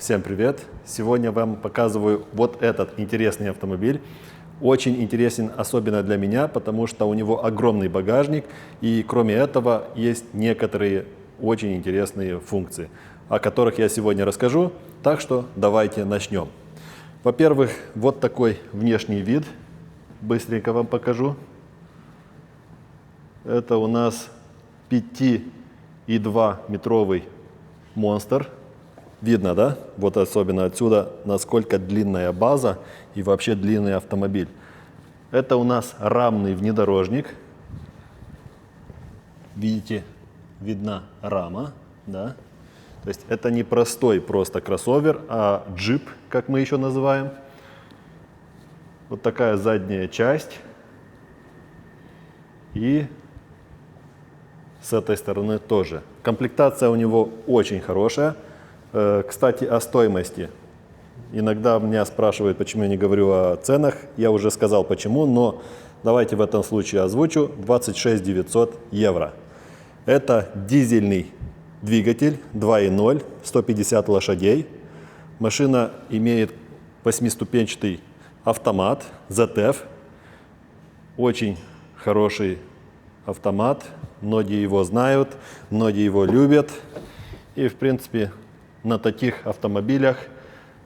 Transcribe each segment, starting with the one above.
Всем привет! Сегодня вам показываю вот этот интересный автомобиль. Очень интересен, особенно для меня, потому что у него огромный багажник, и кроме этого есть некоторые очень интересные функции, о которых я сегодня расскажу. Так что давайте начнем. Во-первых, вот такой внешний вид. Быстренько вам покажу. Это у нас 5,2 метровый монстр. Видно, да? Вот особенно отсюда, насколько длинная база и вообще длинный автомобиль. Это у нас рамный внедорожник. Видите, видна рама, да? То есть это не простой просто кроссовер, а джип, как мы еще называем. Вот такая задняя часть. И с этой стороны тоже. Комплектация у него очень хорошая. Кстати, о стоимости. Иногда меня спрашивают, почему я не говорю о ценах. Я уже сказал почему, но давайте в этом случае озвучу. 26 900 евро. Это дизельный двигатель 2.0, 150 лошадей. Машина имеет 8-ступенчатый автомат ZF. Очень хороший автомат. Многие его знают, многие его любят. И, в принципе, на таких автомобилях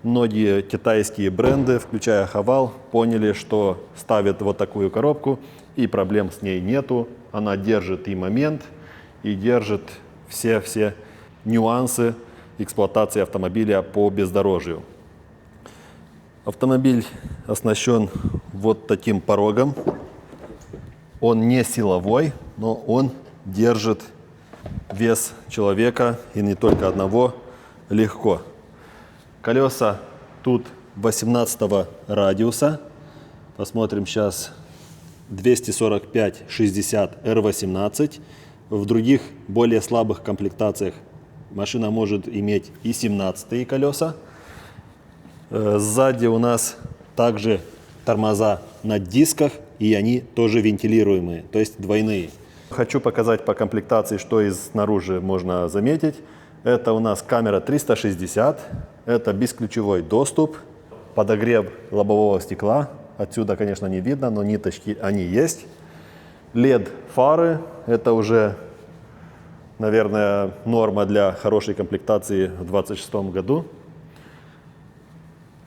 многие китайские бренды, включая Haval, поняли, что ставят вот такую коробку, и проблем с ней нету. Она держит и момент, и держит все нюансы эксплуатации автомобиля по бездорожью. Автомобиль оснащен вот таким порогом. Он не силовой, но он держит вес человека, и не только одного, легко. Колеса тут 18 радиуса. Посмотрим сейчас. 245/60 R18. В других, более слабых комплектациях машина может иметь и 17 колеса. Сзади у нас также тормоза на дисках, и они тоже вентилируемые, то есть двойные. Хочу показать по комплектации, что снаружи можно заметить. Это у нас камера 360, это бесключевой доступ, подогрев лобового стекла. Отсюда, конечно, не видно, но ниточки они есть. LED-фары, это уже, наверное, норма для хорошей комплектации в 2026 году.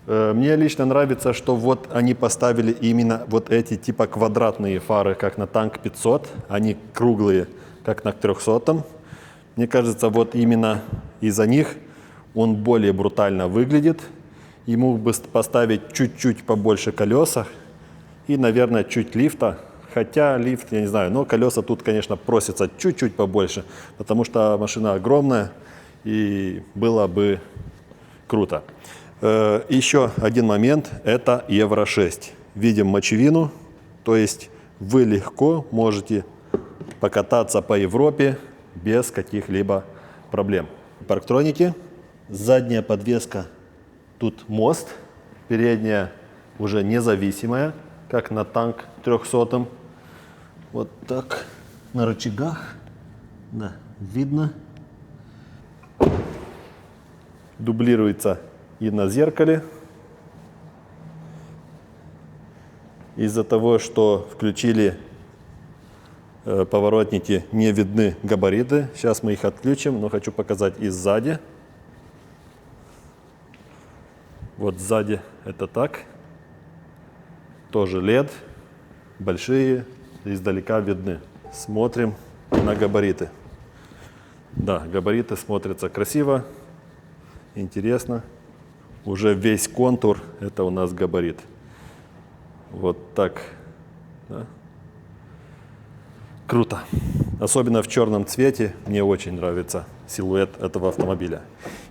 Мне лично нравится, что вот они поставили именно вот эти типа квадратные фары, как на Танк 500, они круглые, как на 300. Мне кажется, вот именно из-за них он более брутально выглядит. Ему бы поставить чуть-чуть побольше колесах и, наверное, чуть лифта. Хотя лифт, я не знаю, но колеса тут, конечно, просятся чуть-чуть побольше, потому что машина огромная и было бы круто. Еще один момент – это Евро 6. Видим мочевину, то есть вы легко можете покататься по Европе без каких-либо проблем. Парктроники, задняя подвеска, тут мост, передняя уже независимая, как на Танк 300. Вот так на рычагах, да, видно. Дублируется и на зеркале. Из-за того, что включили поворотники, не видны габариты. Сейчас мы их отключим, но хочу показать и сзади. Вот сзади это так. Тоже LED. Большие, издалека видны. Смотрим на габариты. Да, габариты смотрятся красиво, интересно. Уже весь контур это у нас габарит. Вот так. Да. Круто. Особенно в черном цвете мне очень нравится силуэт этого автомобиля.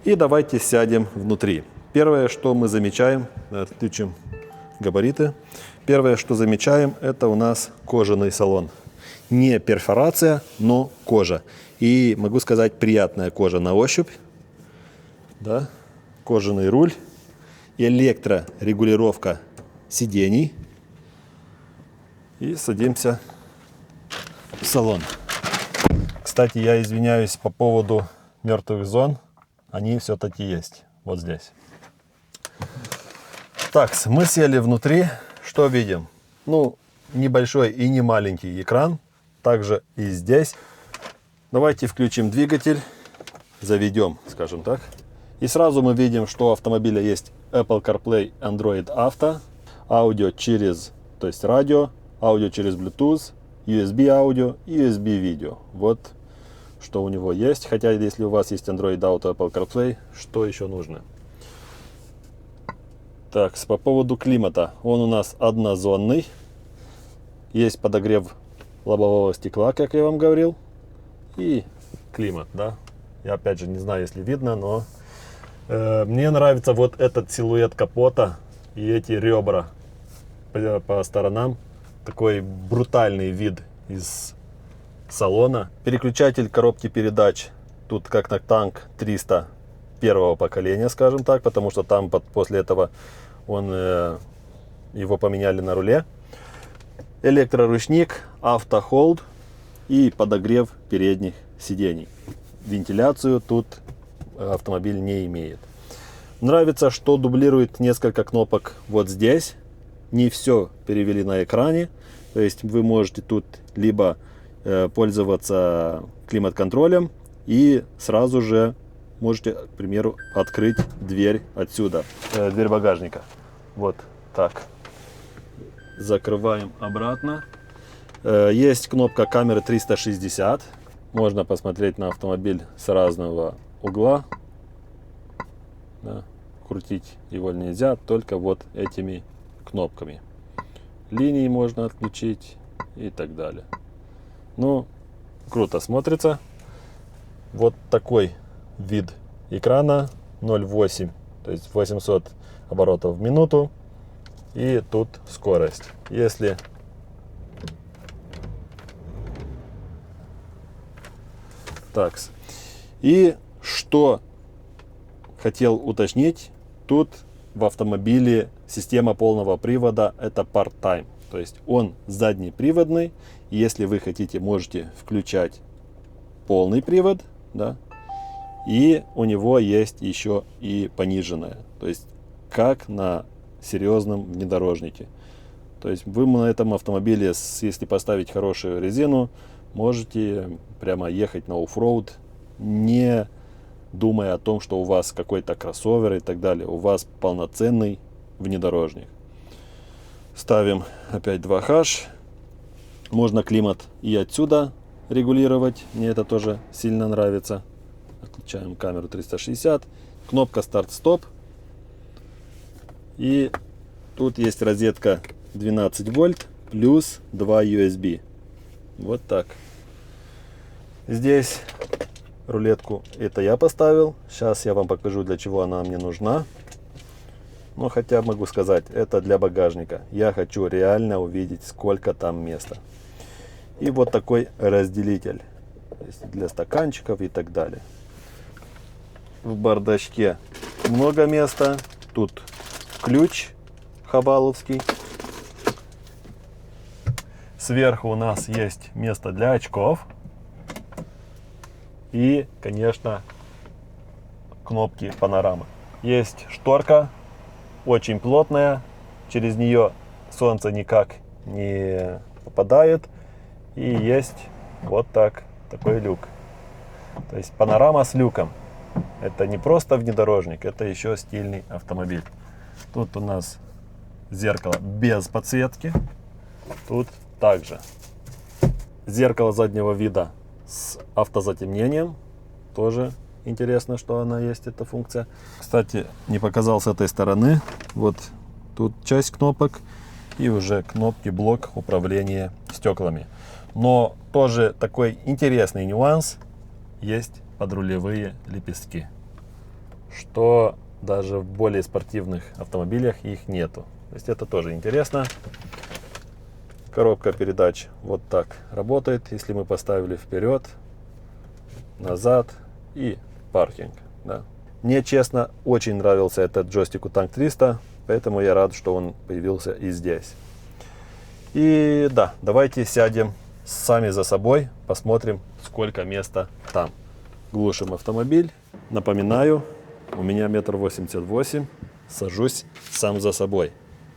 И давайте сядем внутри. Первое, что мы замечаем, отключим габариты. Первое, что замечаем, это у нас кожаный салон. Не перфорация, но кожа. И могу сказать, приятная кожа на ощупь. Да. Кожаный руль, электрорегулировка сидений. И садимся в салон. Кстати, я извиняюсь по поводу мертвых зон. Они все-таки есть. вот здесь. Так, мы сели внутри. Что видим? Ну, небольшой и не маленький экран. Также и здесь. Давайте включим двигатель. Заведем, скажем так. И сразу мы видим, что у автомобиля есть Apple CarPlay, Android Auto, аудио через, то есть радио, аудио через Bluetooth, USB аудио и USB видео. Вот что у него есть. Хотя если у вас есть Android Auto, Apple CarPlay, что еще нужно? Так, по поводу климата. Он у нас однозонный. Есть подогрев лобового стекла, как я вам говорил. И климат, да. Я опять же не знаю, если видно, но мне нравится вот этот силуэт капота и эти ребра по сторонам. Такой брутальный вид из салона. Переключатель коробки передач. Тут как на танк 300 первого поколения, скажем так, потому что там после этого его поменяли на руле. Электроручник, автохолд и подогрев передних сидений. Вентиляцию тут автомобиль не имеет. Нравится, что дублирует несколько кнопок вот здесь. Не все перевели на экране. То есть вы можете тут либо пользоваться климат-контролем и сразу же можете, к примеру, открыть дверь отсюда. Дверь багажника. Вот так. Закрываем обратно. Есть кнопка камеры 360. Можно посмотреть на автомобиль с разного угла. Да. Крутить его нельзя, только вот этими кнопками. Линии можно отключить и так далее. Ну, круто смотрится. Вот такой вид экрана 0,8, то есть 800 оборотов в минуту. И тут скорость. Если так. И что хотел уточнить, тут в автомобиле система полного привода это part-time. То есть он заднеприводный. Если вы хотите, можете включать полный привод, да. И у него есть еще и пониженная. То есть как на серьезном внедорожнике. То есть вы на этом автомобиле, если поставить хорошую резину, можете прямо ехать на оффроуд, не думая о том, что у вас какой-то кроссовер и так далее. У вас полноценный внедорожник. Ставим опять 2H. Можно климат и отсюда регулировать. Мне это тоже сильно нравится. Отключаем камеру 360. Кнопка старт-стоп. И тут есть розетка 12 вольт плюс 2 USB. Вот так. Здесь рулетку это я поставил. Сейчас я вам покажу, для чего она мне нужна. Но хотя могу сказать, это для багажника. Я хочу реально увидеть, сколько там места. И вот такой разделитель. Для стаканчиков и так далее. В бардачке много места. Тут ключ хабаловский. Сверху у нас есть место для очков. И, конечно, кнопки панорамы. Есть шторка, очень плотная. Через нее солнце никак не попадает. И есть вот такой люк. То есть панорама с люком. Это не просто внедорожник, это еще стильный автомобиль. Тут у нас зеркало без подсветки. Тут также зеркало заднего вида с автозатемнением. Тоже интересно, что она есть, эта функция. Кстати, не показал с этой стороны. Вот тут часть кнопок и уже кнопки блок управления стеклами. Но тоже такой интересный нюанс. Есть подрулевые лепестки. Что даже в более спортивных автомобилях их нету. То есть это тоже интересно. Коробка передач вот так работает. Если мы поставили вперед, назад и паркинг. Да. Мне, честно, очень нравился этот джойстик у Tank 300. Поэтому я рад, что он появился и здесь. И да, давайте сядем сами за собой. Посмотрим, сколько места там. Глушим автомобиль. Напоминаю, у меня 1,88 м, сажусь сам за собой.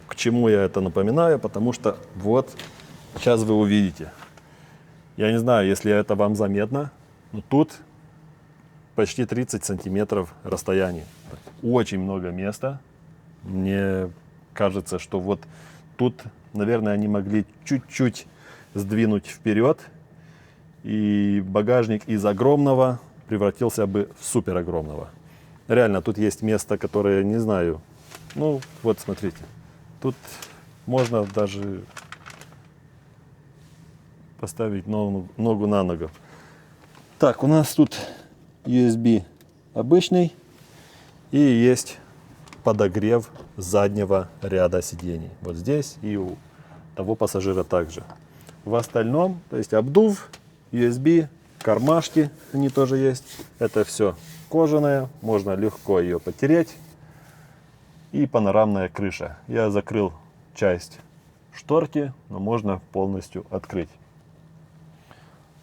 К чему я это напоминаю? Потому что вот сейчас вы увидите. Я не знаю, если это вам заметно, но тут почти 30 сантиметров расстояния. Очень много места. Мне кажется, что вот тут, наверное, они могли чуть-чуть сдвинуть вперед, и багажник из огромного превратился бы в супер огромного. Реально, тут есть место, которое, не знаю, ну вот смотрите, тут можно даже поставить ногу на ногу. Так, у нас тут USB обычный и есть подогрев заднего ряда сидений. Вот здесь и у того пассажира также. В остальном, то есть обдув, USB, кармашки, они тоже есть. Это все кожаное, можно легко ее потереть. И панорамная крыша. Я закрыл часть шторки, но можно полностью открыть.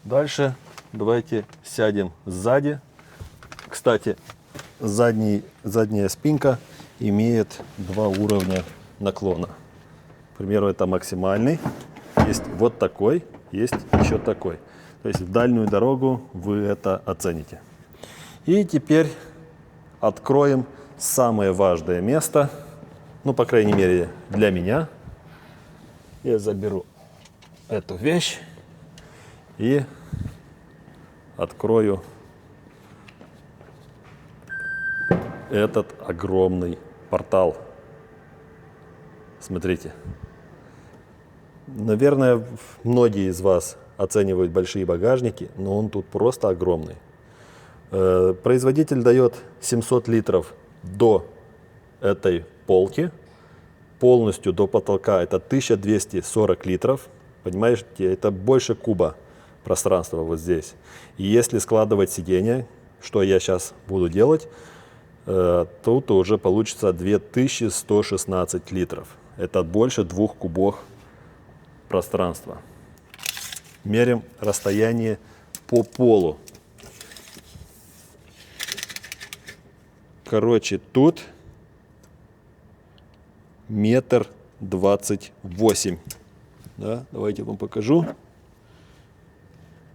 Дальше давайте сядем сзади. Кстати, задняя спинка имеет два уровня наклона. К примеру, это максимальный. Есть вот такой, есть еще такой. То есть в дальнюю дорогу вы это оцените. И теперь откроем самое важное место. Ну, по крайней мере, для меня. Я заберу эту вещь и открою этот огромный портал. Смотрите. Наверное, многие из вас оценивают большие багажники, но он тут просто огромный. Производитель дает 700 литров до этой полки. Полностью до потолка это 1240 литров. Понимаете, это больше куба пространства вот здесь. И если складывать сиденья, что я сейчас буду делать, тут уже получится 2116 литров. Это больше 2 кубов пространства. Мерим расстояние по полу. Короче, тут 1,28 м. Да, давайте я вам покажу.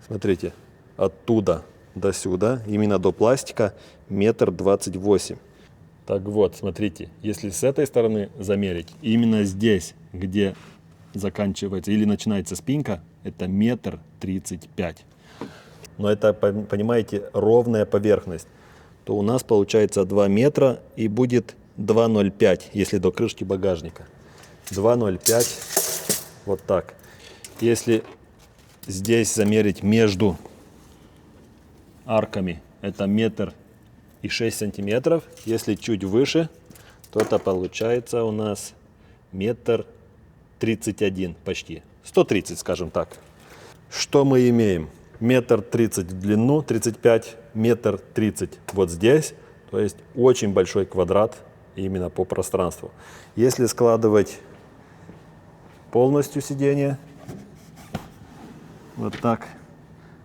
Смотрите, оттуда до сюда, именно до пластика, 1,28 м. Так вот, смотрите, если с этой стороны замерить, именно здесь, где заканчивается или начинается спинка, это 1,35 м. Но это, понимаете, ровная поверхность. То у нас получается 2 метра и будет 2,05, если до крышки багажника. 2,05, вот так. Если здесь замерить между арками, это 1,6 сантиметров. Если чуть выше, то это получается у нас 1,31 м почти. 130, скажем так. Что мы имеем? 1,30 м в длину, 35, 1,30 м вот здесь. То есть очень большой квадрат именно по пространству. Если складывать полностью сиденье, вот так.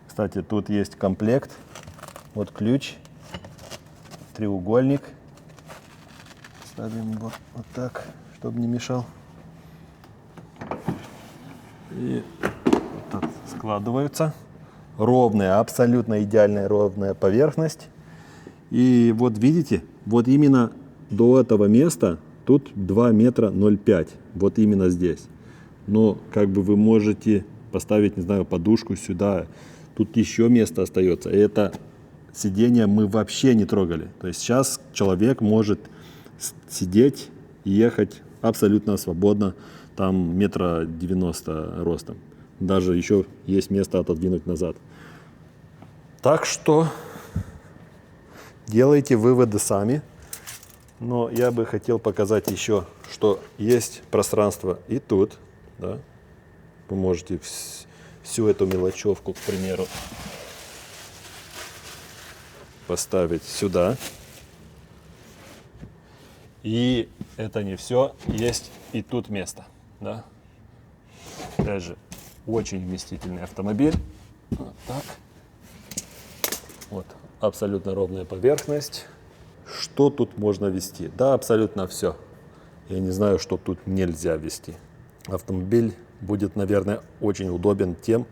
Кстати, тут есть комплект. Вот ключ, треугольник. Ставим вот так, чтобы не мешал. И вот так складываются. Ровная, абсолютно идеальная ровная поверхность. И вот видите, вот именно до этого места тут 2 метра 0,5. Вот именно здесь. Но как бы вы можете поставить, не знаю, подушку сюда. Тут еще место остается. И это сиденье мы вообще не трогали. То есть сейчас человек может сидеть и ехать абсолютно свободно. Там 1,90 м ростом. Даже еще есть место отодвинуть назад. Так что делайте выводы сами. Но я бы хотел показать еще, что есть пространство и тут. Да? Вы можете всю эту мелочевку, к примеру, поставить сюда. И это не все. Есть и тут место. Да? Опять же, очень вместительный автомобиль. Вот так. Вот абсолютно ровная поверхность. Что тут можно вести? Да, абсолютно все. Я не знаю, что тут нельзя вести. Автомобиль будет, наверное, очень удобен тем,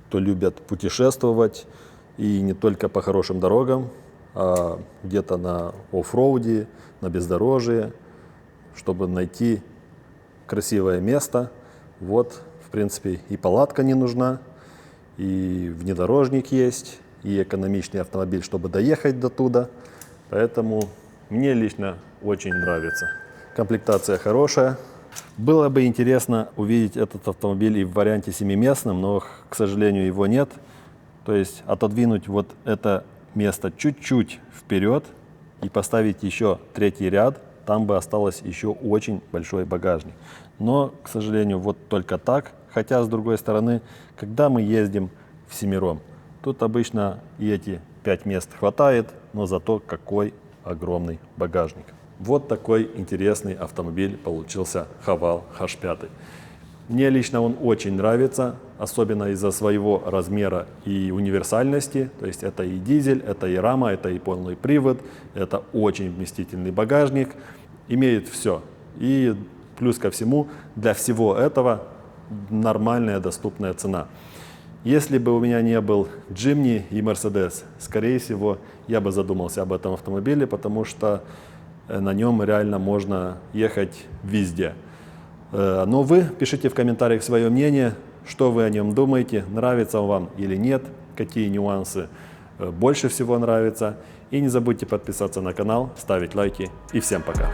кто любит путешествовать, и не только по хорошим дорогам, а где-то на оффроуде, на бездорожье, чтобы найти красивое место. Вот, в принципе, и палатка не нужна, и внедорожник есть, и экономичный автомобиль, чтобы доехать до туда. Поэтому мне лично очень нравится. Комплектация хорошая. Было бы интересно увидеть этот автомобиль и в варианте семиместном, но, к сожалению, его нет. То есть отодвинуть вот это место чуть-чуть вперед и поставить еще третий ряд, там бы осталось еще очень большой багажник. Но, к сожалению, вот только так. Хотя, с другой стороны, когда мы ездим всемиром, тут обычно и эти 5 мест хватает, но зато какой огромный багажник. Вот такой интересный автомобиль получился Haval H5. Мне лично он очень нравится, особенно из-за своего размера и универсальности. То есть это и дизель, это и рама, это и полный привод, это очень вместительный багажник. Имеет все. И плюс ко всему, для всего этого нормальная доступная цена. Если бы у меня не был Jimny и Mercedes, скорее всего, я бы задумался об этом автомобиле, потому что на нем реально можно ехать везде. Но вы пишите в комментариях свое мнение, что вы о нем думаете, нравится он вам или нет, какие нюансы больше всего нравятся. И не забудьте подписаться на канал, ставить лайки. И всем пока!